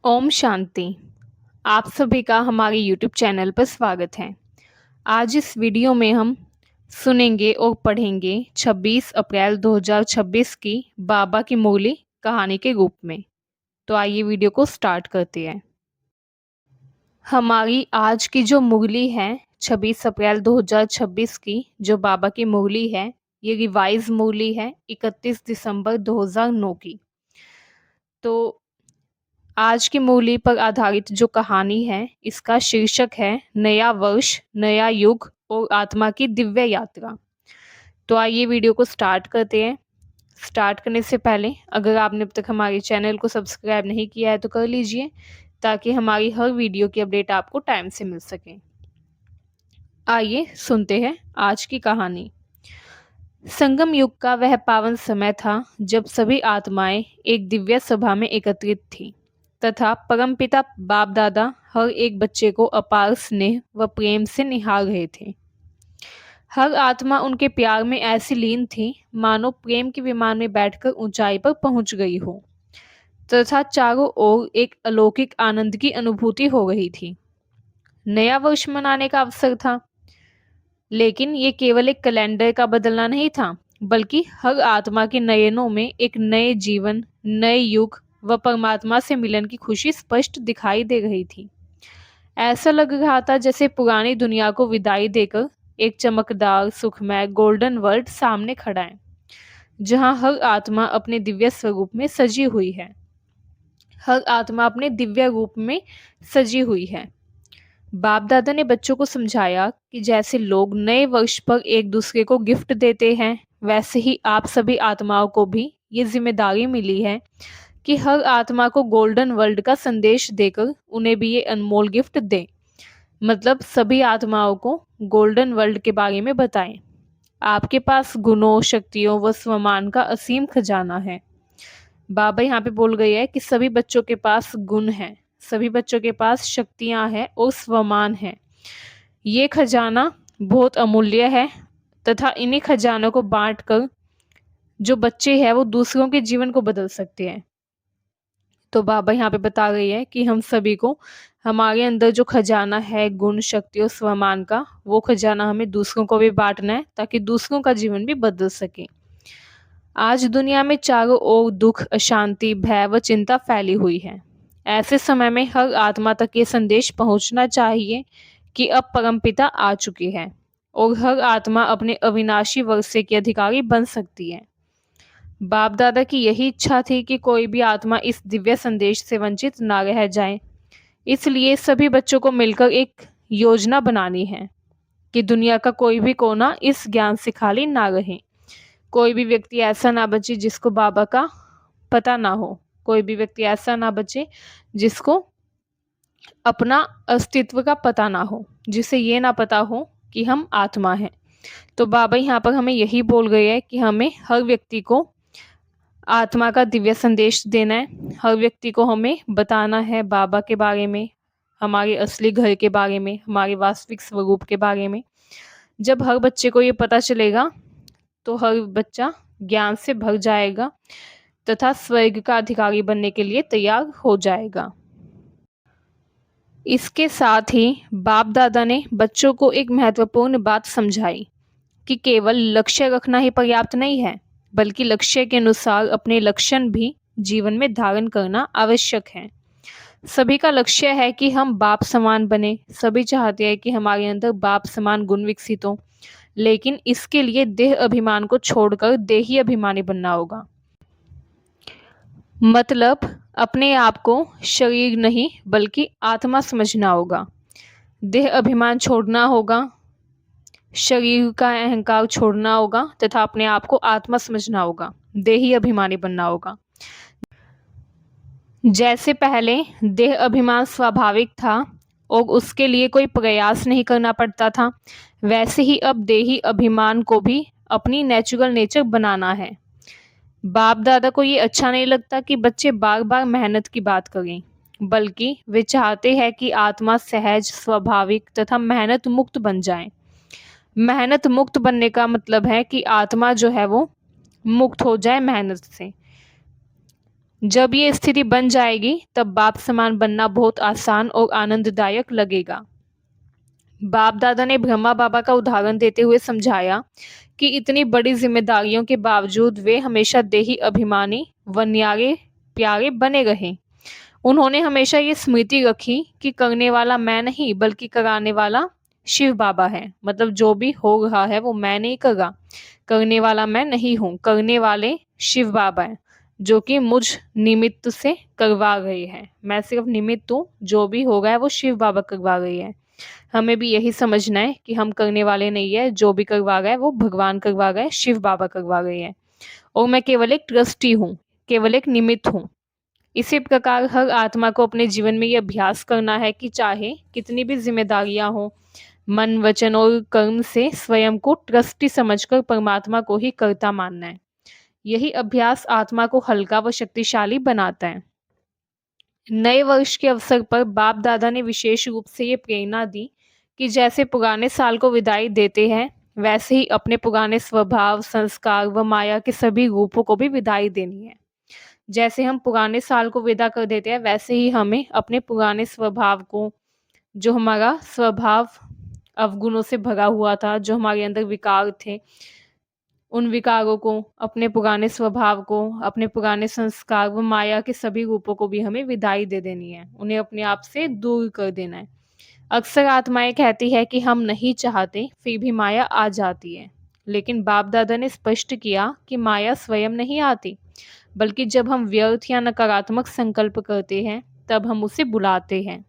ओम शांति। आप सभी का हमारे यूट्यूब चैनल पर स्वागत है। आज इस वीडियो में हम सुनेंगे और पढ़ेंगे 26 अप्रैल 2026 की बाबा की मुरली कहानी के रूप में। तो आइए वीडियो को स्टार्ट करते हैं। हमारी आज की जो मुरली है 26 अप्रैल 2026 की जो बाबा की मुरली है, ये रिवाइज मुरली है 31 दिसंबर 2009 की। तो आज की मूली पर आधारित जो कहानी है, इसका शीर्षक है नया वर्ष, नया युग और आत्मा की दिव्य यात्रा। तो आइए वीडियो को स्टार्ट करते हैं। स्टार्ट करने से पहले अगर आपने अब तक हमारे चैनल को सब्सक्राइब नहीं किया है तो कर लीजिए, ताकि हमारी हर वीडियो की अपडेट आपको टाइम से मिल सके। आइए सुनते हैं आज की कहानी। संगम युग का वह पावन समय था जब सभी आत्माएं एक दिव्य सभा में एकत्रित थीं तथा परमपिता बाप दादा हर एक बच्चे को अपार स्नेह व प्रेम से निहार रहे थे। हर आत्मा उनके प्यार में ऐसी लीन थी मानो प्रेम के विमान में बैठकर ऊंचाई पर पहुंच गई हो तथा चारों ओर एक अलौकिक आनंद की अनुभूति हो रही थी। नया वर्ष मनाने का अवसर था, लेकिन ये केवल एक कैलेंडर का बदलना नहीं था, बल्कि हर आत्मा के नयनों में एक नए जीवन, नए युग व परमात्मा से मिलन की खुशी स्पष्ट दिखाई दे रही थी। ऐसा लग रहा था जैसे पुरानी दुनिया को विदाई देकर एक चमकदार, सुखमय गोल्डन वर्ल्ड सामने खड़ा है, जहां हर आत्मा अपने दिव्य स्वरूप में सजी हुई है। हर आत्मा अपने दिव्य रूप में सजी हुई है। बाप दादा ने बच्चों को समझाया कि जैसे लोग नए वर्ष पर एक दूसरे को गिफ्ट देते हैं, वैसे ही आप सभी आत्माओं को भी ये जिम्मेदारी मिली है कि हर आत्मा को गोल्डन वर्ल्ड का संदेश देकर उन्हें भी ये अनमोल गिफ्ट दें। मतलब सभी आत्माओं को गोल्डन वर्ल्ड के बारे में बताएं। आपके पास गुणों, शक्तियों व स्वमान का असीम खजाना है। बाबा यहाँ पे बोल गए है कि सभी बच्चों के पास गुण हैं, सभी बच्चों के पास शक्तियां हैं और स्वमान है। ये खजाना बहुत अमूल्य है तथा इन्हीं खजानों को बांटकर जो बच्चे हैं वो दूसरों के जीवन को बदल सकते हैं। तो बाबा यहाँ पे बता रही है कि हम सभी को हमारे अंदर जो खजाना है गुण, शक्ति और स्वमान का, वो खजाना हमें दूसरों को भी बांटना है ताकि दूसरों का जीवन भी बदल सके। आज दुनिया में चारों ओर दुख, अशांति, भय व चिंता फैली हुई है। ऐसे समय में हर आत्मा तक ये संदेश पहुंचना चाहिए कि अब परमपिता आ चुके हैं और हर आत्मा अपने अविनाशी वर्षे की अधिकारी बन सकती है। बाप दादा की यही इच्छा थी कि कोई भी आत्मा इस दिव्य संदेश से वंचित ना रह जाए। इसलिए सभी बच्चों को मिलकर एक योजना बनानी है कि दुनिया का कोई भी कोना इस ज्ञान से खाली ना रहे। कोई भी व्यक्ति ऐसा ना बचे जिसको बाबा का पता ना हो। कोई भी व्यक्ति ऐसा ना बचे जिसको अपना अस्तित्व का पता ना हो, जिसे ये ना पता हो कि हम आत्मा हैं। तो बाबा यहाँ पर हमें यही बोल गए है कि हमें हर व्यक्ति को आत्मा का दिव्य संदेश देना है। हर व्यक्ति को हमें बताना है बाबा के बारे में, हमारे असली घर के बारे में, हमारे वास्तविक स्वरूप के बारे में। जब हर बच्चे को ये पता चलेगा तो हर बच्चा ज्ञान से भर जाएगा तथा स्वर्ग का अधिकारी बनने के लिए तैयार हो जाएगा। इसके साथ ही बाप दादा ने बच्चों को एक महत्वपूर्ण बात समझाई कि केवल लक्ष्य रखना ही पर्याप्त नहीं है, बल्कि लक्ष्य के अनुसार अपने लक्षण भी जीवन में धारण करना आवश्यक है। सभी का लक्ष्य है कि हम बाप समान बने। सभी चाहते हैं कि हमारे अंदर बाप समान गुण विकसित हो, लेकिन इसके लिए देह अभिमान को छोड़कर देही अभिमानी बनना होगा। मतलब अपने आप को शरीर नहीं बल्कि आत्मा समझना होगा। देह अभिमान छोड़ना होगा, शरीर का अहंकार छोड़ना होगा तथा अपने आप को आत्मा समझना होगा, देही अभिमानी बनना होगा। जैसे पहले देह अभिमान स्वाभाविक था और उसके लिए कोई प्रयास नहीं करना पड़ता था, वैसे ही अब देही अभिमान को भी अपनी नेचुरल नेचर बनाना है। बाप दादा को ये अच्छा नहीं लगता कि बच्चे बार बार मेहनत की बात करें, बल्कि वे चाहते हैं कि आत्मा सहज, स्वाभाविक तथा मेहनत मुक्त बन जाए। मेहनत मुक्त बनने का मतलब है कि आत्मा जो है वो मुक्त हो जाए मेहनत से। जब ये स्थिति बन जाएगी तब बाप समान बनना बहुत आसान और आनंददायक लगेगा। बाप दादा ने ब्रह्मा बाबा का उदाहरण देते हुए समझाया कि इतनी बड़ी जिम्मेदारियों के बावजूद वे हमेशा देही अभिमानी व न्यारे प्यारे बने रहे। उन्होंने हमेशा ये स्मृति रखी कि करने वाला मैं नहीं बल्कि कराने वाला शिव बाबा है। मतलब जो भी हो रहा है वो मैं नहीं कर रहा, करने वाला मैं नहीं हूँ, करने वाले शिव बाबा हैं जो कि मुझ निमित्त से करवा रहे हैं। मैं सिर्फ निमित्त हूँ, जो भी होगा है वो शिव बाबा करवा रहे हैं। हमें भी यही समझना है कि हम करने वाले नहीं है, जो भी करवा रहा है वो भगवान करवा रहे हैं, शिव बाबा करवा रहे हैं और मैं केवल एक ट्रस्टी हूँ, केवल एक निमित्त हूँ। इसी प्रकार हर आत्मा को अपने जीवन में ये अभ्यास करना है कि चाहे कितनी भी जिम्मेदारियां हो, मन वचन और कर्म से स्वयं को ट्रस्टी समझकर परमात्मा को ही कर्ता मानना है। यही अभ्यास आत्मा को हल्का व शक्तिशाली बनाता है। नए वर्ष के अवसर पर बाप दादा ने विशेष रूप से ये प्रेरणा दी कि जैसे पुराने साल को विदाई देते हैं, वैसे ही अपने पुराने स्वभाव, संस्कार व माया के सभी रूपों को भी विदाई देनी है। जैसे हम पुराने साल को विदा कर देते हैं, वैसे ही हमें अपने पुराने स्वभाव को, जो हमारा स्वभाव अवगुणों से भरा हुआ था, जो हमारे अंदर विकार थे, उन विकारों को, अपने पुराने स्वभाव को, अपने पुराने संस्कार व माया के सभी रूपों को भी हमें विदाई दे देनी है, उन्हें अपने आप से दूर कर देना है। अक्सर आत्माएं कहती है कि हम नहीं चाहते, फिर भी माया आ जाती है। लेकिन बाप दादा ने स्पष्ट किया कि माया स्वयं नहीं आती, बल्कि जब हम व्यर्थ या नकारात्मक संकल्प करते हैं तब हम उसे बुलाते हैं।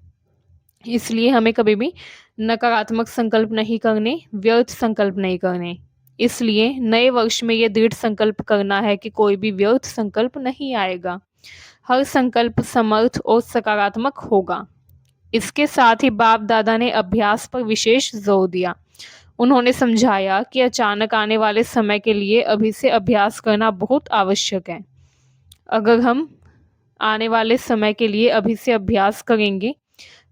इसलिए हमें कभी भी नकारात्मक संकल्प नहीं करने, व्यर्थ संकल्प नहीं करने। इसलिए नए वर्ष में ये दृढ़ संकल्प करना है कि कोई भी व्यर्थ संकल्प नहीं आएगा। हर संकल्प समर्थ और सकारात्मक होगा। इसके साथ ही बाप दादा ने अभ्यास पर विशेष जोर दिया। उन्होंने समझाया कि अचानक आने वाले समय के लिए अभी से अभ्यास करना बहुत आवश्यक है। अगर हम आने वाले समय के लिए अभी से अभ्यास करेंगे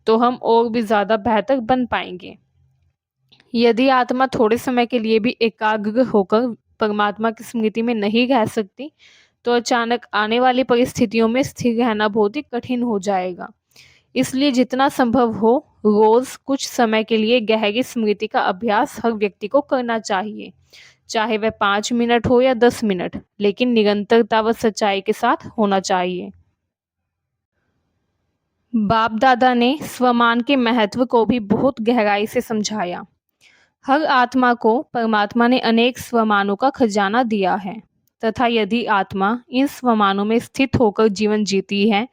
तो हम और भी ज़्यादा बेहतर बन पाएंगे। यदि आत्मा थोड़े समय के लिए भी एकाग्र होकर परमात्मा की स्मृति में नहीं रह सकती, तो अचानक आने वाली परिस्थितियों में स्थिर रहना बहुत ही कठिन हो जाएगा। इसलिए जितना संभव हो रोज कुछ समय के लिए गहरी स्मृति का अभ्यास हर व्यक्ति को करना चाहिए, चाहे वह 5 मिनट हो या 10 मिनट, लेकिन निरंतरता व सच्चाई के साथ होना चाहिए। बाप दादा ने स्वमान के महत्व को भी बहुत गहराई से समझाया। हर आत्मा को परमात्मा ने अनेक स्वमानों का खजाना दिया है तथा यदि आत्मा इन स्वमानों में स्थित होकर जीवन जीती है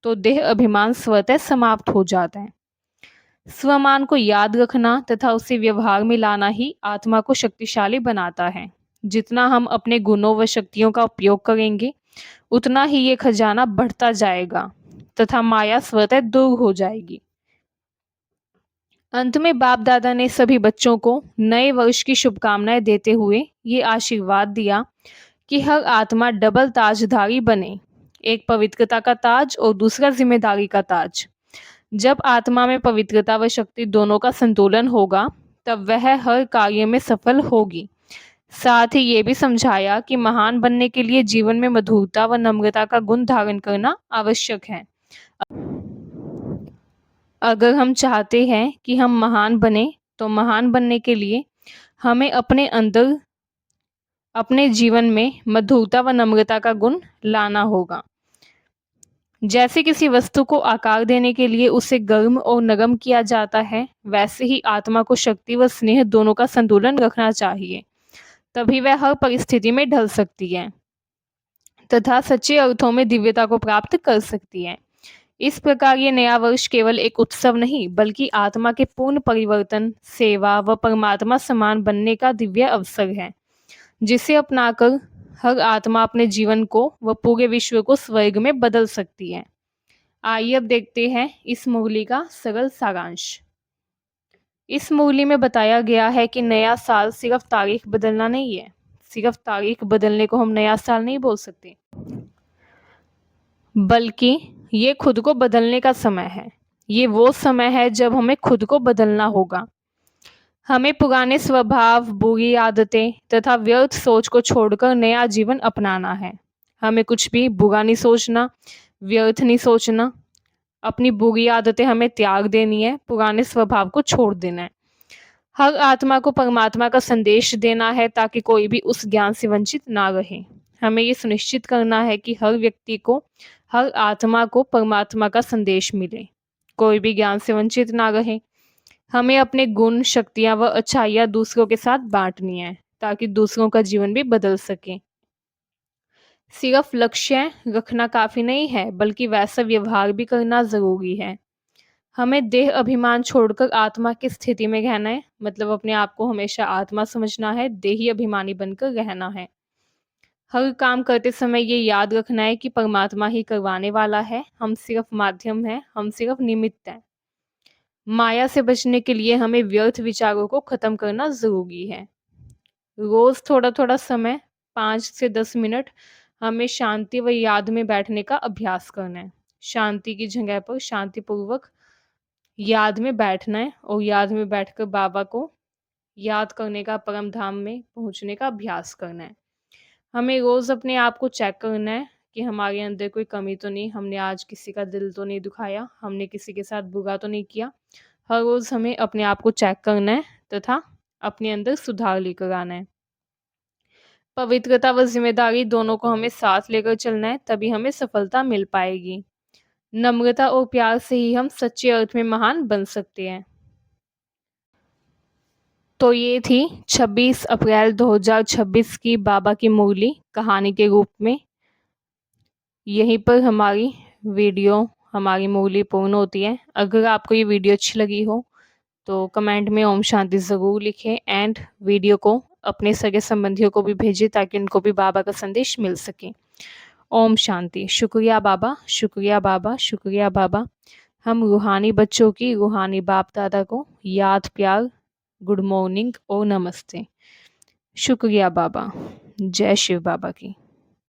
तो देह अभिमान स्वतः समाप्त हो जाता है। स्वमान को याद रखना तथा उसे व्यवहार में लाना ही आत्मा को शक्तिशाली बनाता है। जितना हम अपने गुणों व शक्तियों का उपयोग करेंगे, उतना ही ये खजाना बढ़ता जाएगा तथा माया स्वतः दूर हो जाएगी। अंत में बाप दादा ने सभी बच्चों को नए वर्ष की शुभकामनाएं देते हुए ये आशीर्वाद दिया कि हर आत्मा डबल ताजधारी बने, एक पवित्रता का ताज और दूसरा जिम्मेदारी का ताज। जब आत्मा में पवित्रता व शक्ति दोनों का संतुलन होगा, तब वह हर कार्य में सफल होगी। साथ ही ये भी समझाया कि महान बनने के लिए जीवन में मधुरता व नम्रता का गुण धारण करना आवश्यक है। अगर हम चाहते हैं कि हम महान बने, तो महान बनने के लिए हमें अपने अंदर, अपने जीवन में मधुरता व नम्रता का गुण लाना होगा। जैसे किसी वस्तु को आकार देने के लिए उसे गर्म और नरम किया जाता है, वैसे ही आत्मा को शक्ति व स्नेह दोनों का संतुलन रखना चाहिए, तभी वह हर परिस्थिति में ढल सकती है तथा सच्चे अर्थों में दिव्यता को प्राप्त कर सकती है। इस प्रकार ये नया वर्ष केवल एक उत्सव नहीं, बल्कि आत्मा के पूर्ण परिवर्तन, सेवा व परमात्मा समान बनने का दिव्य अवसर है, जिसे अपनाकर हर आत्मा अपने जीवन को व पूरे विश्व को स्वर्ग में बदल सकती है। आइए अब देखते हैं इस मुरली का सरल सारांश। इस मुरली में बताया गया है कि नया साल सिर्फ तारीख बदलना नहीं है। सिर्फ तारीख बदलने को हम नया साल नहीं बोल सकते, बल्कि ये खुद को बदलने का समय है। ये वो समय है जब हमें खुद को बदलना होगा। हमें पुराने स्वभाव, बुरी आदतें तथा व्यर्थ सोच को छोड़कर नया जीवन अपनाना है। हमें कुछ भी बुरा नहीं सोचना, व्यर्थ नहीं सोचना, अपनी बुरी आदतें हमें त्याग देनी है, पुराने स्वभाव को छोड़ देना है। हर आत्मा को परमात्मा का संदेश देना है ताकि कोई भी उस ज्ञान से वंचित ना रहे। हमें ये सुनिश्चित करना है कि हर व्यक्ति को, हर आत्मा को परमात्मा का संदेश मिले, कोई भी ज्ञान से वंचित ना रहे। हमें अपने गुण, शक्तियाँ व अच्छाइयाँ दूसरों के साथ बाँटनी है, ताकि दूसरों का जीवन भी बदल सके। सिर्फ लक्ष्य रखना काफ़ी नहीं है, बल्कि वैसा व्यवहार भी करना ज़रूरी है। हमें देह अभिमान छोड़कर आत्मा की स्थिति में रहना है, मतलब अपने आप को हमेशा आत्मा समझना है, देही अभिमानी बनकर रहना है। हर काम करते समय ये याद रखना है कि परमात्मा ही करवाने वाला है, हम सिर्फ माध्यम हैं, हम सिर्फ निमित्त हैं। माया से बचने के लिए हमें व्यर्थ विचारों को खत्म करना ज़रूरी है। रोज़ थोड़ा-थोड़ा समय, 5 से 10 मिनट, हमें शांति व याद में बैठने का अभ्यास करना है। शांति की जगह पर शांतिपूर्वक याद में बैठना है और याद में बैठकर बाबा को याद करने का, परम धाम में पहुँचने का अभ्यास करना है। हमें रोज़ अपने आप को चेक करना है कि हमारे अंदर कोई कमी तो नहीं, हमने आज किसी का दिल तो नहीं दुखाया, हमने किसी के साथ बुरा तो नहीं किया। हर रोज़ हमें अपने आप को चेक करना है तथा अपने अंदर सुधार लेकर आना है। पवित्रता व ज़िम्मेदारी दोनों को हमें साथ लेकर चलना है, तभी हमें सफलता मिल पाएगी। नम्रता और प्यार से ही हम सच्चे अर्थ में महान बन सकते हैं। तो ये थी 26 अप्रैल 2026 की बाबा की मुरली कहानी के रूप में। यहीं पर हमारी मुरली पूर्ण होती है। अगर आपको ये वीडियो अच्छी लगी हो तो कमेंट में ओम शांति ज़रूर लिखें एंड वीडियो को अपने सगे संबंधियों को भी भेजें ताकि उनको भी बाबा का संदेश मिल सके। ओम शांति। शुक्रिया बाबा, शुक्रिया बाबा, शुक्रिया बाबा। हम रूहानी बच्चों की रूहानी बाप दादा को याद, प्यार, गुड मॉर्निंग और नमस्ते। शुक्रिया बाबा। जय शिव बाबा की।